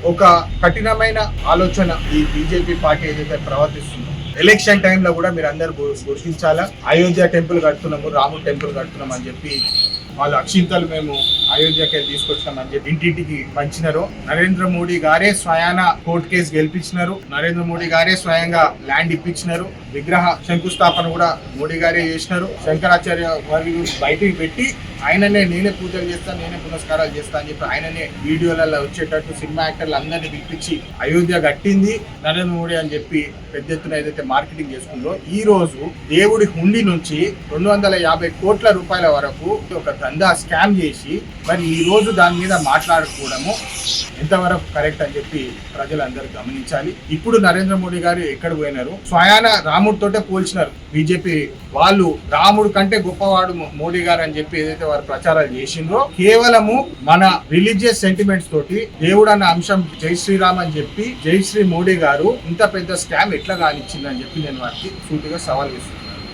ఒక కఠినమైన ఆలోచన ఈ బీజేపీ పార్టీ ఏదైతే ప్రవర్తిస్తుందో, ఎలక్షన్ టైంలో కూడా మీరు అందరు గుర్తించాలా. అయోధ్య టెంపుల్ కడుతున్నాము, రాముడు టెంపుల్ కడుతున్నాం అని చెప్పి వాళ్ళు అక్షింతలు మేము అయోధ్యకి తీసుకొచ్చినాం అని చెప్పి ఇంటింటికి పంచినారు. నరేంద్ర మోడీ గారే స్వయాన కోర్టు కేసు గెలిపించినారు. నరేంద్ర మోడీ గారే స్వయంగా ల్యాండ్ ఇప్పించినారు. విగ్రహ శంకుస్థాపన కూడా మోడీ గారే చేసినారు. శంకరాచార్య వారిని బయటికి పెట్టి ఆయననే నేనే పూజలు చేస్తాను, నేనే పునస్కారాలు చేస్తాను అని చెప్పి ఆయననే వీడియోలలో వచ్చేటట్టు సినిమా యాక్టర్లు అందరినీ పిలిపించి అయోధ్య కట్టింది నరేంద్ర మోడీ అని చెప్పి పెద్ద ఎత్తున ఏదైతే మార్కెటింగ్ చేసుకుందో, ఈ రోజు దేవుడి హుండీ నుంచి 250 కోట్ల రూపాయల వరకు ఒక దందా స్కామ్ చేసి మరి ఈ రోజు దాని మీద మాట్లాడుకోవడము ఎంతవరకు కరెక్ట్ అని చెప్పి ప్రజలందరూ గమనించాలి. ఇప్పుడు నరేంద్ర మోడీ గారు ఎక్కడ పోయినారు, స్వయాన రాముడితోటే పోల్చినారు బీజేపీ వాళ్ళు. రాముడు కంటే గొప్పవాడు మోడీ గారు అని చెప్పి ఏదైతే వారు ప్రచారాలు చేసిండ్రో, కేవలము మన రిలీజియస్ సెంటిమెంట్స్ తోటి దేవుడు అన్న అంశం జై శ్రీరామ్ అని చెప్పి జై శ్రీ మోడీ గారు ఇంత పెద్ద స్కామ్ ఎట్లా కానిచ్చిందని చెప్పి నేను వారికి సూటిగా సవాల్ చేస్తున్నాను.